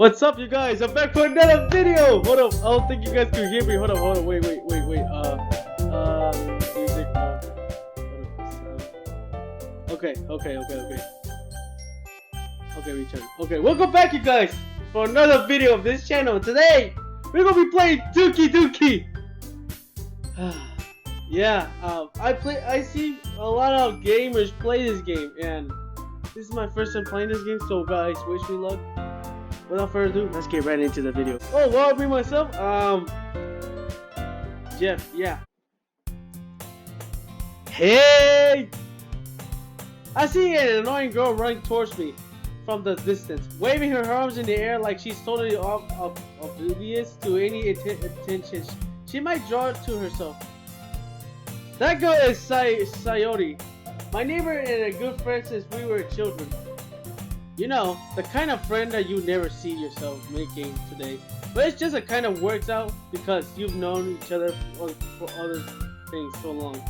What's up, you guys? I'm back for another video. Hold up, I don't think you guys can hear me. Hold on, wait. Music. Okay. Okay, return. Okay, welcome back, you guys, for another video of this channel. Today, we're gonna be playing Doki Doki. Yeah, I see a lot of gamers play this game, and this is my first time playing this game. So, guys, wish me luck. Without further ado, let's get right into the video. Oh, well, me myself, Jeff, yeah. Hey! I see an annoying girl running towards me from the distance, waving her arms in the air like she's totally oblivious to any attention she might draw to herself. That girl is Sayori, my neighbor and a good friend since we were children. You know, the kind of friend that you never see yourself making today. But it's just a kind of works out because you've known each other for other things so long.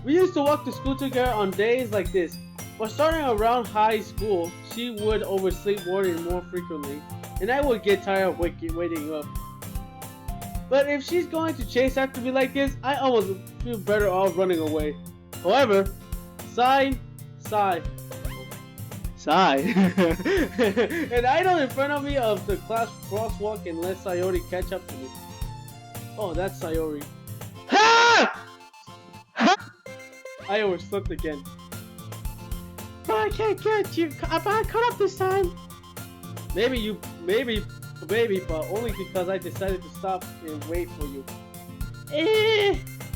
We used to walk to school together on days like this. But starting around high school, she would oversleep more and more frequently, and I would get tired of waiting up. But if she's going to chase after me like this, I almost feel better off running away. However, sigh. And idle in front of me of the class crosswalk and let Sayori catch up to me. Oh, that's Sayori. Ha! I overslept again. But I can't get you. I caught up this time. Maybe, but only because I decided to stop and wait for you.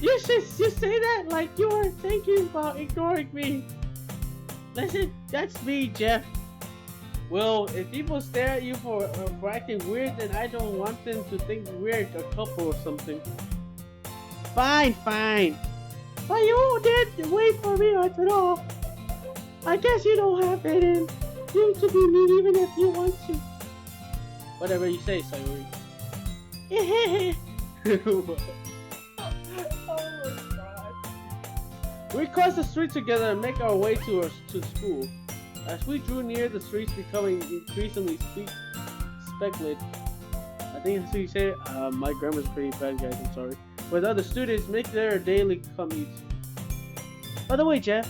You say that like you were thinking about ignoring me. Listen, that's me, Jeff. Well, if people stare at you for acting weird, then I don't want them to think we're a couple or something. Fine. But you didn't wait for me at all. I guess you don't have it in you to be mean even if you want to. Whatever you say, Sayori. We crossed the street together and make our way to school. As we drew near, the streets becoming increasingly speculated. I think that's what you say. My grammar's pretty bad, guys. I'm sorry. With other students make their daily commutes. By the way, Jeff,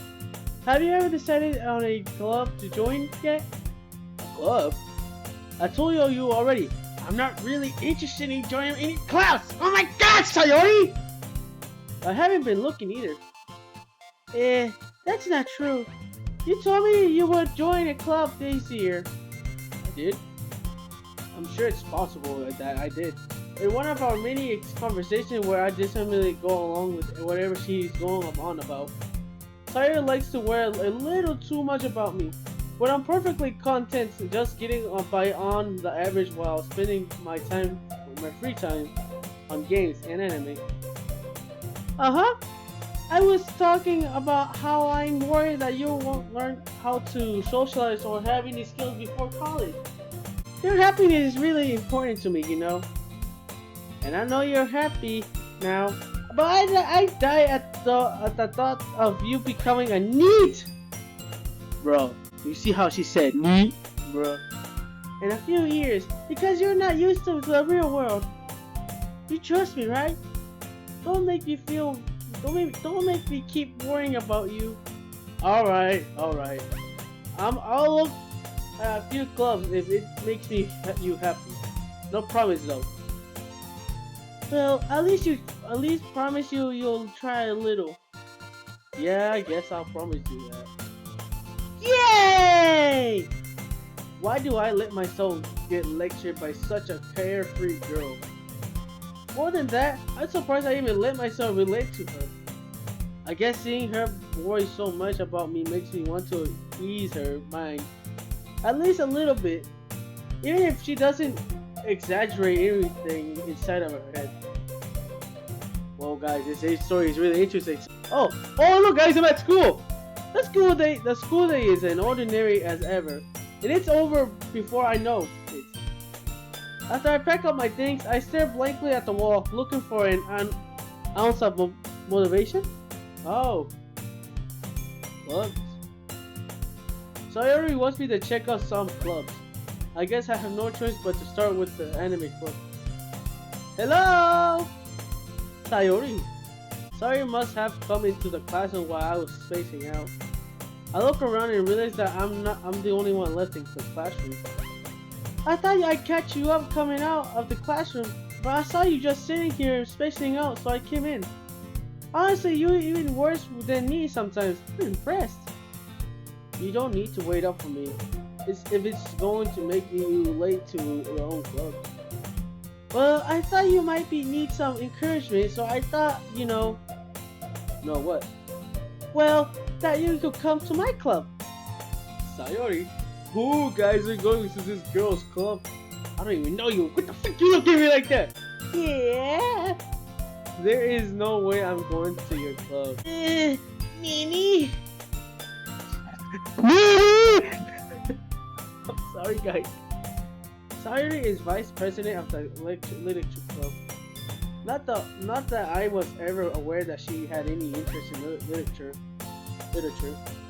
have you ever decided on a club to join yet? A club? I told you already. I'm not really interested in joining any clubs. Oh my God, Sayori! I haven't been looking either. That's not true. You told me you would join a club this year. I did? I'm sure it's possible that I did. In one of our many conversations where I disseminately go along with whatever she's going on about, Sayori likes to wear a little too much about me. But I'm perfectly content just getting by on the average while spending my free time on games and anime. I was talking about how I'm worried that you won't learn how to socialize or have any skills before college. Your happiness is really important to me, you know. And I know you're happy now, but I die at the thought of you becoming a NEET! Bro, you see how she said NEET? Bro. In a few years, because you're not used to the real world. You trust me, right? Don't make me keep worrying about you. Alright. I'll look at a few clubs if it makes you happy. No promise though. Well, at least promise you'll try a little. Yeah, I guess I'll promise you that. Yay! Why do I let myself get lectured by such a carefree girl? More than that, I'm surprised I even let myself relate to her. I guess seeing her worry so much about me makes me want to ease her mind. At least a little bit. Even if she doesn't exaggerate everything inside of her head. Well guys, this story is really interesting. Oh look guys, I'm at school! The school day is as ordinary as ever. And it's over before I know it. After I pack up my things, I stare blankly at the wall, looking for an ounce of motivation. Oh. Clubs. Sayori wants me to check out some clubs. I guess I have no choice but to start with the anime club. Hello! Sayori. Sayori must have come into the classroom while I was spacing out. I look around and realize that I'm the only one left in the classroom. I thought I'd catch you up coming out of the classroom, but I saw you just sitting here spacing out, so I came in. Honestly, you're even worse than me sometimes. I'm impressed. You don't need to wait up for me. If it's going to make you late to your own club. Well, I thought you might need some encouragement, so I thought, No, what? Well, that you could come to my club. Sayori, who guys are going to this girl's club? I don't even know you. What the fuck you look at me like that? Yeah. There is no way I'm going to your club. Nini. Nini. I'm sorry, guys. Sayori is vice president of the literature club. Not that I was ever aware that she had any interest in literature.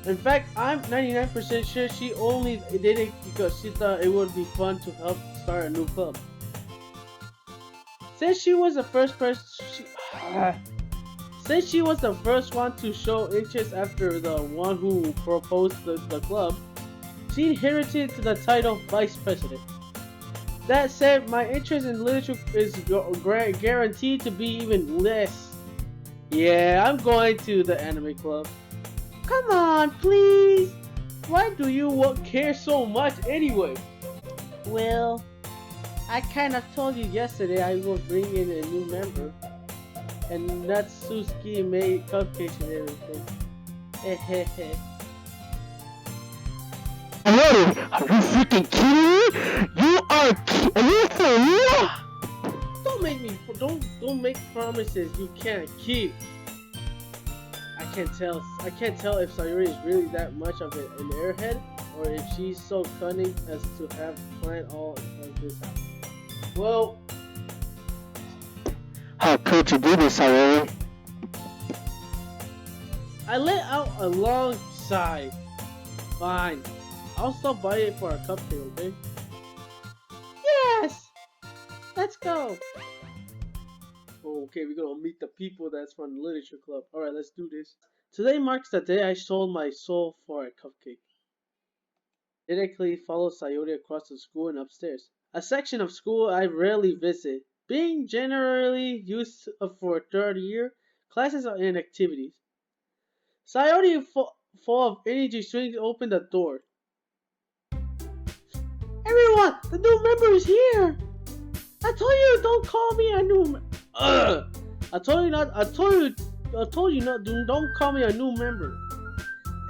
In fact, I'm 99% sure she only did it because she thought it would be fun to help start a new club. Since she was the first one to show interest after the one who proposed the club, she inherited the title vice president. That said, my interest in literature is guaranteed to be even less. Yeah, I'm going to the anime club. Come on, please! Why do you care so much anyway? Well, I kinda told you yesterday I will bring in a new member. And Natsuki made cupcakes and everything. Hehehe. Are you freaking kidding me? Are you for real? Don't make promises you can't keep. I can't tell if Sayori is really that much of an airhead, or if she's so cunning as to have planned all of this out. Well, how could you do this, Sayori? I let out a long sigh. Fine. I'll stop by it for a cupcake, okay? Yes! Let's go! Oh, okay, we're gonna meet the people that's from the literature club. Alright, let's do this. Today marks the day I sold my soul for a cupcake. Directly follow Sayori across the school and upstairs. A section of school I rarely visit, being generally used for third year classes and activities. Sayori, full of energy, swings open the door. Everyone, the new member is here. I told you don't call me a new. I told you not. Don't call me a new member.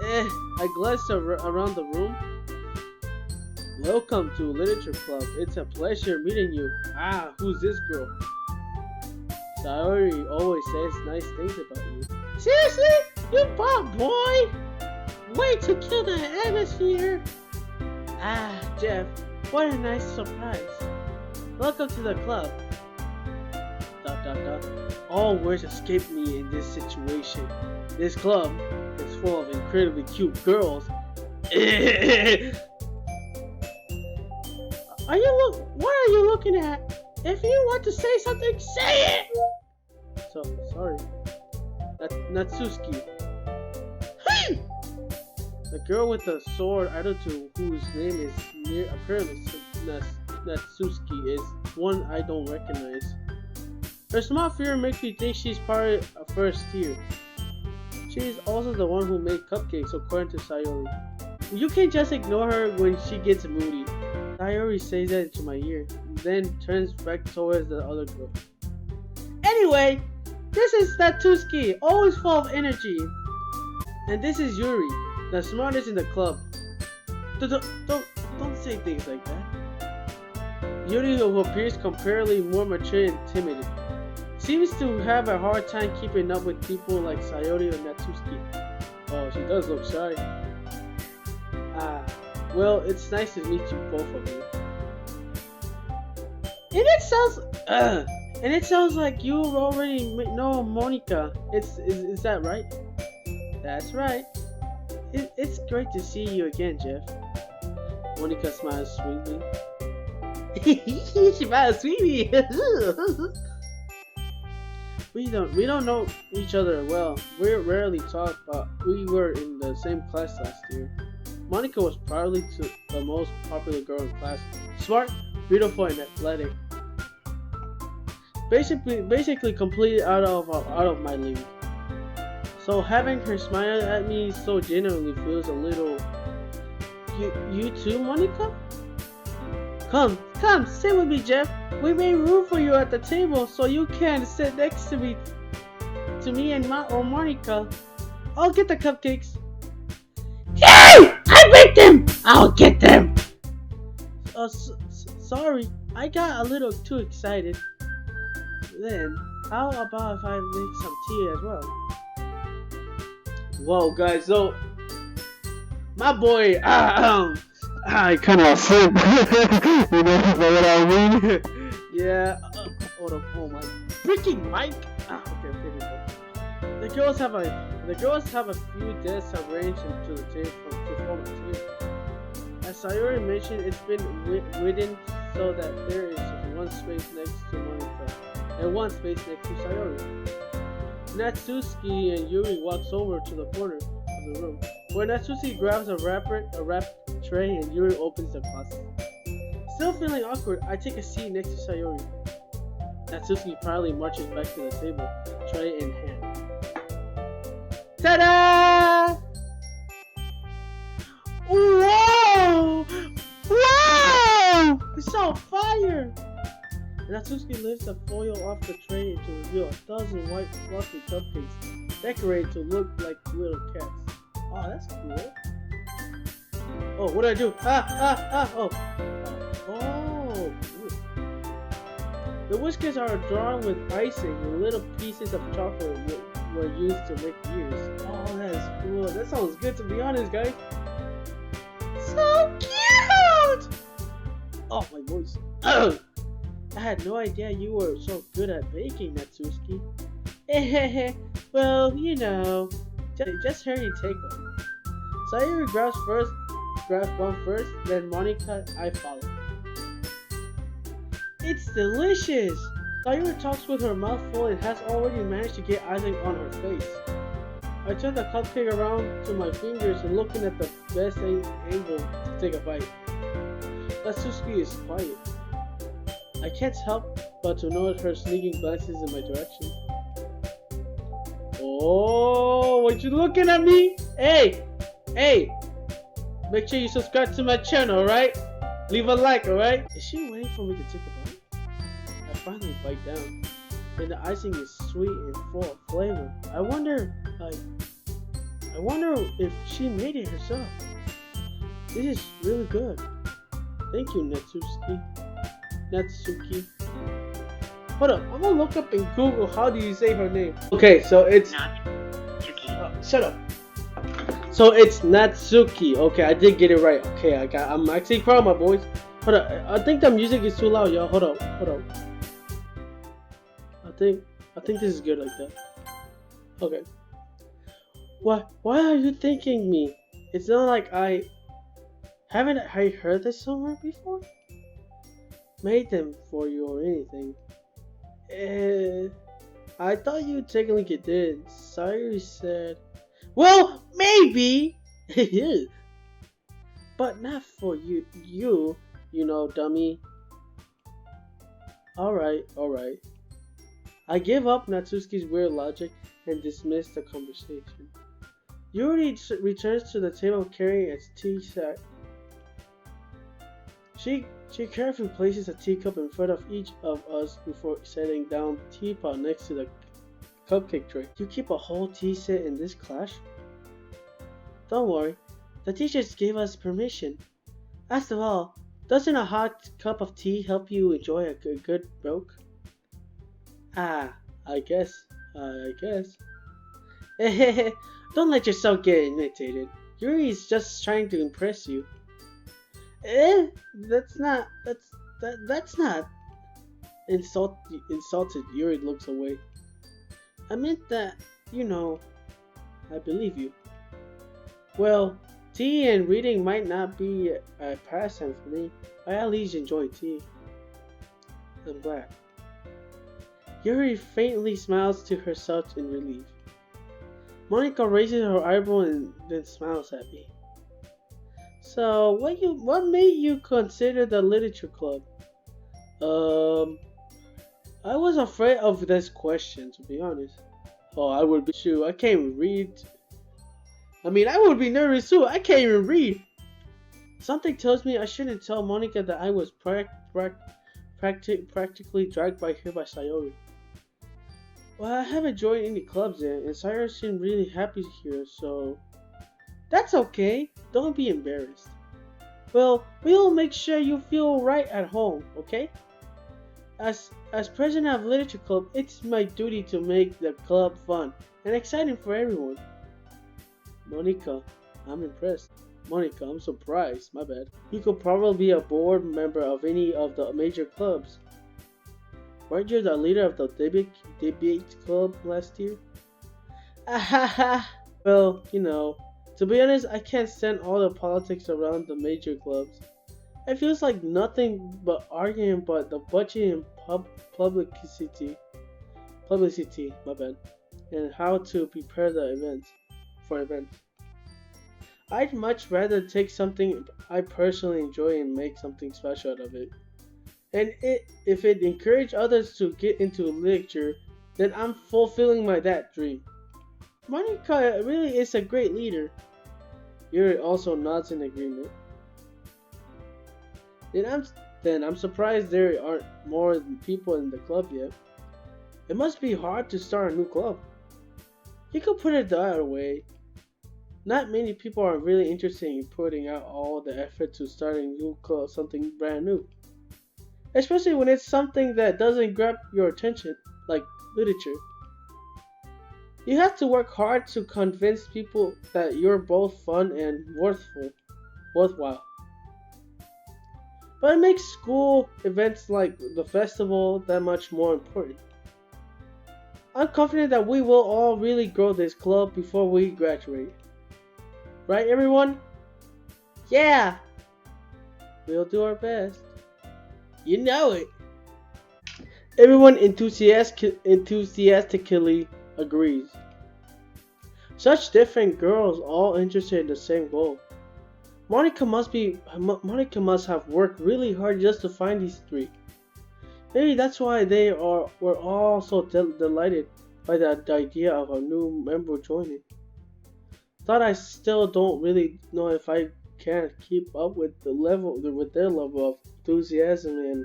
I glanced around the room. Welcome to Literature Club. It's a pleasure meeting you. Ah, who's this girl? Sayori always says nice things about you. Seriously? You bad boy? Way to kill the atmosphere. Ah, Jeff, what a nice surprise. Welcome to the club. ... All words escape me in this situation. This club is full of incredibly cute girls. What are you looking at? If you want to say something, say it! So, sorry. Natsuki. The girl with the sword attitude, whose name is apparently Natsuki, is one I don't recognize. Her small figure makes me think she's probably a first tier. She is also the one who made cupcakes, according to Sayori. You can't just ignore her when she gets moody. Sayori says that into my ear, then turns back towards the other girl. Anyway, this is Natsuki, always full of energy. And this is Yuri, the smartest in the club. Don't say things like that. Yuri, who appears comparatively more mature and timid, seems to have a hard time keeping up with people like Sayori or Natsuki. Oh, she does look shy. Well, it's nice to meet you, both of you. And it sounds like you already know Monica. Is that right? That's right. It's great to see you again, Jeff. Monica smiles sweetly. She bad, sweetie. We don't know each other well. We rarely talk, but we were in the same class last year. Monica was probably the most popular girl in class. Smart, beautiful, and athletic. Basically completely out of my league. So having her smile at me so genuinely feels a little. You too, Monica? Come, sit with me, Jeff. We made room for you at the table so you can sit next to me and Monica. I'll get the cupcakes. Hey! I make them! I'll get them! Sorry, I got a little too excited. Then, how about if I make some tea as well? Whoa, guys, so my boy, I kind of flip. You know what I mean? Yeah. Hold up. Oh my freaking mic. Okay. The girls have a few desks arranged into the table to form a table. As Sayori mentioned, it's been written so that there is one space next to Monica and one space next to Sayori. Natsuki and Yuri walks over to the corner of the room, where Natsuki grabs a wrap tray and Yuri opens the closet. Still feeling awkward, I take a seat next to Sayori. Natsuki proudly marches back to the table, tray in hand. Ta-da! Whoa! Wow! It's on fire! Natsuki lifts the foil off the tray to reveal a dozen white fluffy cupcakes decorated to look like little cats. Oh, that's cool. Oh, what do I do? Oh. The whiskers are drawn with icing and little pieces of chocolate were used to make ears. Oh, that is cool. That sounds good, to be honest, guys. So cute! Oh, my voice. I had no idea you were so good at baking, Natsuki. Well, you know, just hurry and take one. Sayuri grabs one first, then Monica, I follow. It's delicious! Sayuri talks with her mouth full and has already managed to get icing on her face. I turn the cupcake around to my fingers and looking at the best angle to take a bite. Natsuki is quiet. I can't help but to notice her sneaking glances in my direction. Oh, what you looking at me? Hey! Make sure you subscribe to my channel, alright? Leave a like, alright? Is she waiting for me to take a bite? I finally bite down, and the icing is sweet and full of flavor. I wonder if she made it herself. This is really good. Thank you, Natsuki. Hold up, I'm gonna look up in Google how do you say her name. Okay, so it's shut up. So it's Natsuki. Okay, I did get it right. Okay, I'm actually proud of my boys. Hold up, I think the music is too loud, y'all. Hold up. I think this is good like that. Okay. Why are you thanking me? It's not like haven't I heard this somewhere before? Made them for you or anything. I thought you technically did. Sayuri said, well, maybe, but not for you, you know, dummy. Alright. I give up Natsuki's weird logic and dismiss the conversation. Yuri returns to the table carrying its tea set. She carefully places a teacup in front of each of us before setting down the teapot next to the cupcake tray. You keep a whole tea set in this class? Don't worry, the teachers gave us permission. After all, doesn't a hot cup of tea help you enjoy a good book? I guess. Don't let yourself get irritated. Yuri's just trying to impress you. That's not. Insulted. Yuri looks away. I meant that, you know, I believe you. Well, tea and reading might not be a pastime for me. I at least enjoy tea. I'm glad. Yuri faintly smiles to herself in relief. Monica raises her eyebrow and then smiles at me. So, what made you consider the literature club? Um, I was afraid of this question, to be honest. Oh, I would be shoot. I can't even read. I would be nervous too. I can't even read. Something tells me I shouldn't tell Monica that I was practically dragged by here by Sayori. Well, I haven't joined any clubs yet, and Sayori seemed really happy here, so that's okay. Don't be embarrassed. Well, we'll make sure you feel right at home, okay? As president of Literature Club, it's my duty to make the club fun and exciting for everyone. Monica, I'm impressed. Monica, I'm surprised. My bad. You could probably be a board member of any of the major clubs. Weren't you the leader of the debate club last year? Ahaha. Well, to be honest, I can't stand all the politics around the major clubs. It feels like nothing but arguing about the budget and publicity, my bad, and how to prepare the events. I'd much rather take something I personally enjoy and make something special out of it. And if it encourages others to get into literature, then I'm fulfilling that dream. Monica really is a great leader. Yuri also nods in agreement. Then I'm surprised there aren't more people in the club yet. It must be hard to start a new club. You could put it the other way. Not many people are really interested in putting out all the effort to start a new club, something brand new. Especially when it's something that doesn't grab your attention, like literature. You have to work hard to convince people that you're both fun and worthwhile. But it makes school events like the festival that much more important. I'm confident that we will all really grow this club before we graduate. Right, everyone? Yeah! We'll do our best. You know it! Everyone enthusiastically agrees. Such different girls, all interested in the same goal. Monica must have worked really hard just to find these three. Maybe that's why were all so delighted by the idea of a new member joining. Thought I still don't really know if I can keep up with their level of enthusiasm and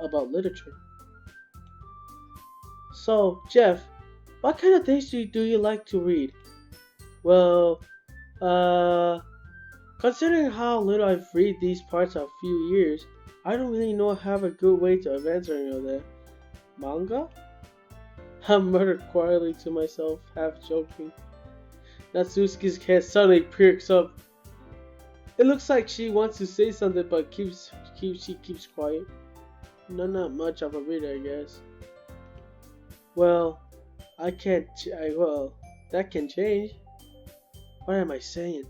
about literature. So, Jeff, what kind of things do you like to read? Well, considering how little I've read these parts of a few years, I don't really know have a good way to advance or any of that. Manga? I muttered quietly to myself, half joking. Natsuki's head suddenly perks up. It looks like she wants to say something but she keeps quiet. Not much of a reader, I guess. Well, that can change. What am I saying?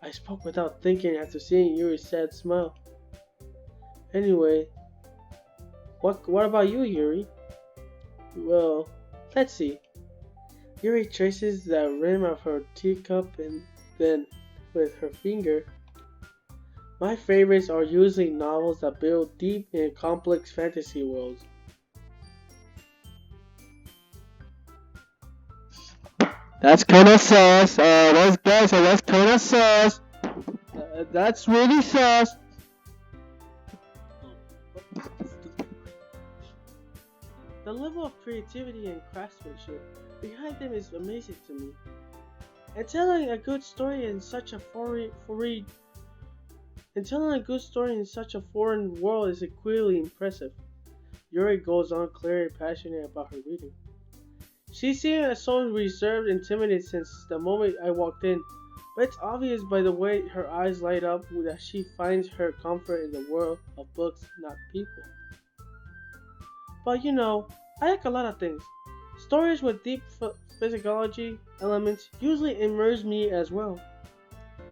I spoke without thinking after seeing Yuri's sad smile. Anyway, what about you, Yuri? Well, let's see. Yuri traces the rim of her teacup and then, with her finger. My favorites are usually novels that build deep and complex fantasy worlds. That's kinda sus. That's kinda sus. That's really sus. The level of creativity and craftsmanship behind them is amazing to me. And telling a good story in such a foreign world is equally impressive. Yuri goes on clearly passionate about her reading. She seemed so reserved and timid since the moment I walked in, but it's obvious by the way her eyes light up that she finds her comfort in the world of books, not people. But I like a lot of things. Stories with deep psychology elements usually immerse me as well.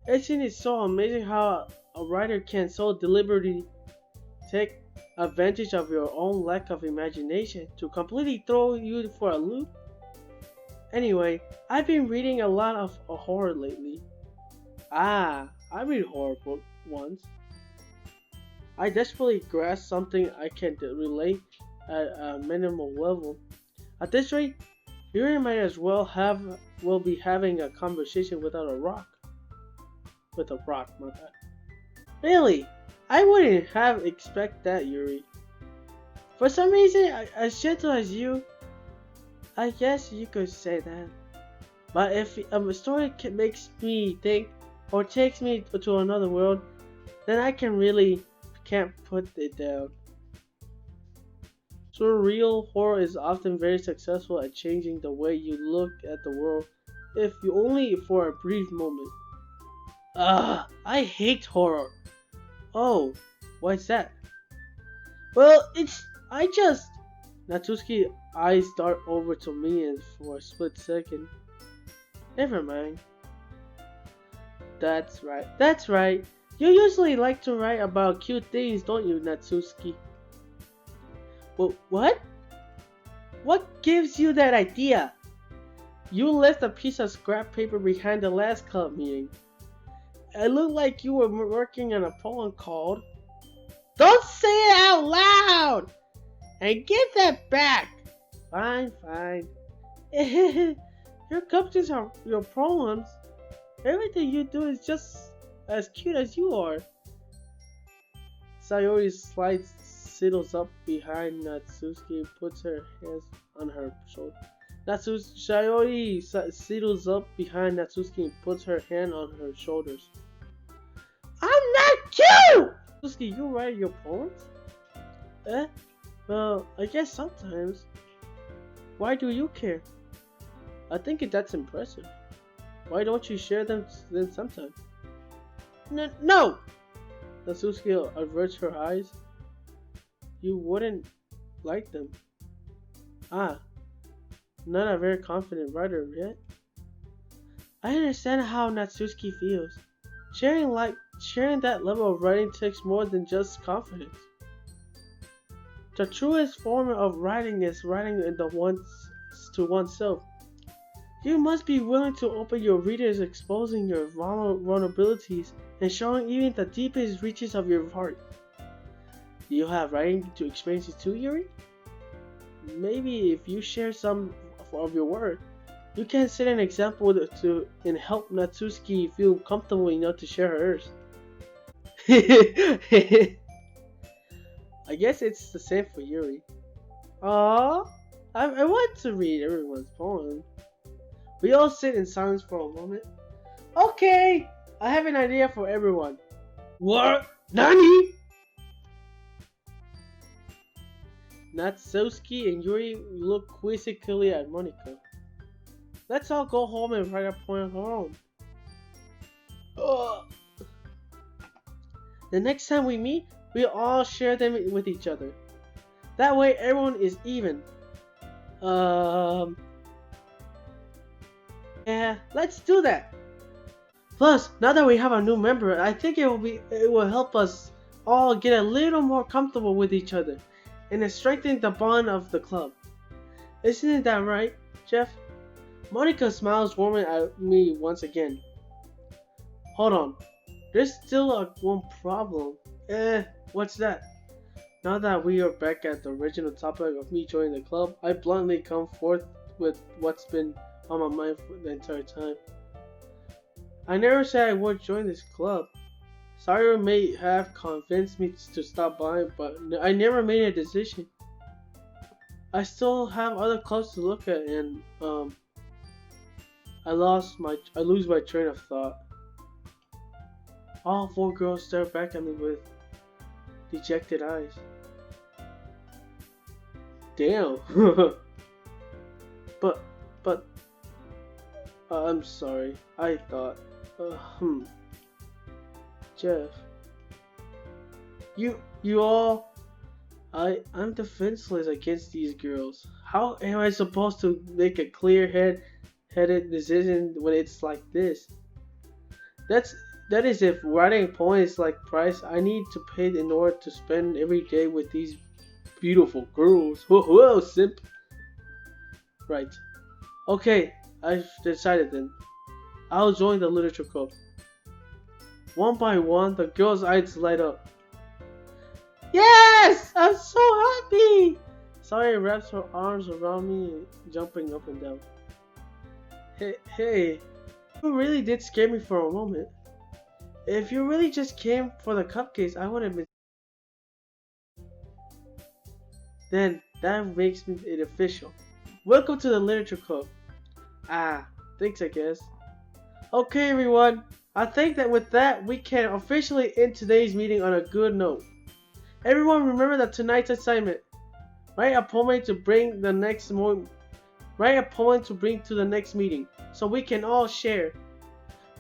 It is so amazing how a writer can so deliberately take advantage of your own lack of imagination to completely throw you for a loop? Anyway, I've been reading a lot of horror lately. Ah, I read horror book once. I desperately grasp something I can relate at a minimal level. At this rate, you might as well will be having a conversation without a rock. With a rock, my bad. Really? I wouldn't have expected that, Yuri. For some reason, as gentle as you, I guess you could say that. But if a story makes me think or takes me to another world, then I can't put it down. Surreal horror is often very successful at changing the way you look at the world, if you only for a brief moment. I hate horror. Oh, why's that? Well, I just... Natsuki's eyes dart over to me and for a split second. Never mind. That's right. You usually like to write about cute things, don't you, Natsuki? Well, what? What gives you that idea? You left a piece of scrap paper behind the last club meeting. It looked like you were working on a poem called... Don't say it out loud! And give that back! Fine. Your cupcakes are your problems. Everything you do is just as cute as you are. Sayori sidles up behind Natsuki and puts her hands on her shoulder. Sayori sidles up behind Natsuki and puts her hand on her shoulders. I'm not cute! Natsuki, you write your poems? Well, I guess sometimes. Why do you care? I think that's impressive. Why don't you share them then sometime? No! Natsuki averts her eyes. You wouldn't like them. Not a very confident writer yet. I understand how Natsuki feels. Sharing that level of writing takes more than just confidence. The truest form of writing is writing to oneself. You must be willing to open your readers, exposing your vulnerabilities and showing even the deepest reaches of your heart. Do you have writing to experiences too, Yuri? Maybe if you share some of your work, you can set an example and help Natsuki feel comfortable enough to share hers. I guess it's the same for Yuri. Aww, I want to read everyone's poem. We all sit in silence for a moment. Okay, I have an idea for everyone. What? Nani? Natsuki and Yuri look quizzically at Monika. Let's all go home and write a poem of our own. Ugh. The next time we meet, we all share them with each other. That way everyone is even. Yeah, let's do that. Plus, now that we have a new member, I think it will help us all get a little more comfortable with each other, and it strengthens the bond of the club. Isn't that right, Jeff? Monika smiles warmly at me once again. Hold on, there's still one problem. What's that? Now that we are back at the original topic of me joining the club, I bluntly come forth with what's been on my mind for the entire time. I never said I would join this club. Sayori may have convinced me to stop by, but I never made a decision. I still have other clubs to look at, and I lose my train of thought. All four girls stare back at me with dejected eyes. Damn. but I'm sorry. I thought. Jeff. You all. I'm defenseless against these girls. How am I supposed to make a clear-headed decision when it's like this? That is if writing poems like price I need to pay in order to spend every day with these beautiful girls. Whoa, whoa, simp. Right. Okay, I've decided then. I'll join the literature club. One by one, the girls' eyes light up. Yes! I'm so happy! Sayori wraps her arms around me, jumping up and down. Hey, you really did scare me for a moment. If you really just came for the cupcakes, I would have been. Then that makes it official. Welcome to the literature club. Ah, thanks I guess. Okay everyone, I think that with that we can officially end today's meeting on a good note. Everyone remember that tonight's assignment. Write a poem to bring the next write a poem to bring to the next meeting so we can all share.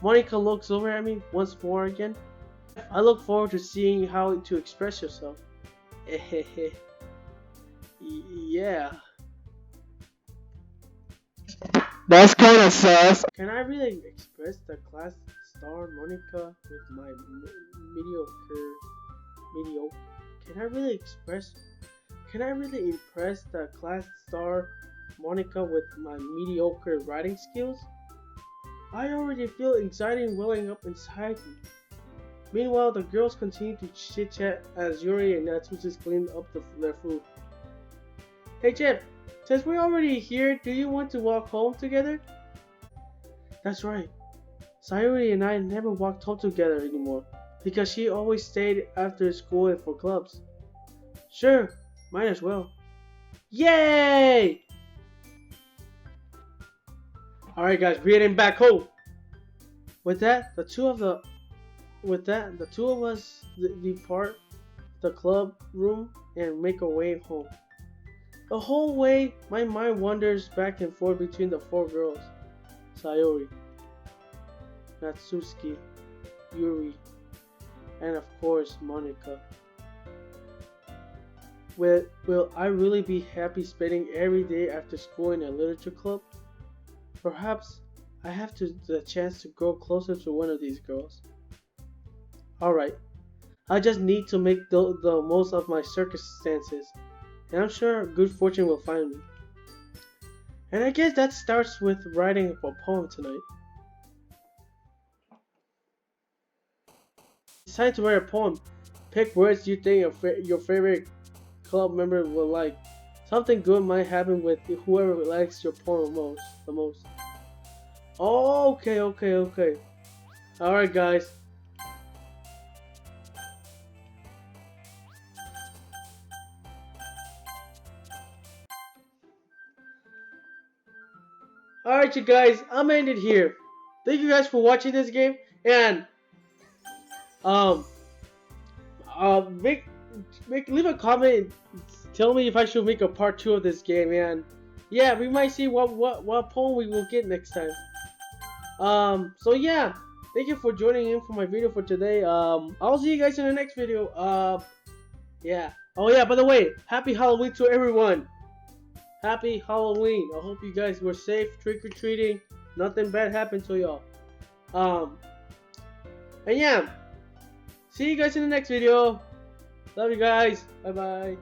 Monica looks over at me once more again. I look forward to seeing how to express yourself. Yeah. That's kind of sus. Can I really express the class star Monica with my mediocre? Can I really impress the class star Monica with my mediocre writing skills? I already feel anxiety welling up inside me. Meanwhile, the girls continue to chit-chat as Yuri and Natsusis clean up their food. Hey Jeff, since we're already here, do you want to walk home together? That's right. Sayuri and I never walked home together anymore because she always stayed after school and for clubs. Sure, might as well. Yay! Alright guys, we're heading back home. With that, the two of us depart the club room and make our way home. The whole way, my mind wanders back and forth between the four girls. Sayori, Natsuki, Yuri, and of course Monica. Will I really be happy spending every day after school in a literature club? Perhaps I have the chance to grow closer to one of these girls. Alright, I just need to make the most of my circumstances, and I'm sure good fortune will find me. And I guess that starts with writing a poem tonight. It's time to write a poem. Pick words you think your favorite club member will like. Something good might happen with whoever likes your poem the most. Oh, okay. Alright guys. Alright you guys, I'm ended here. Thank you guys for watching this game, and leave a comment, tell me if I should make a part 2 of this game, and yeah, we might see what poem we will get next time. So yeah, thank you for joining in for my video for today. I'll see you guys in the next video. Yeah. Oh yeah, by the way, happy Halloween to everyone. Happy Halloween. I hope you guys were safe trick-or-treating. Nothing bad happened to y'all. And yeah, see you guys in the next video. Love you guys. Bye bye.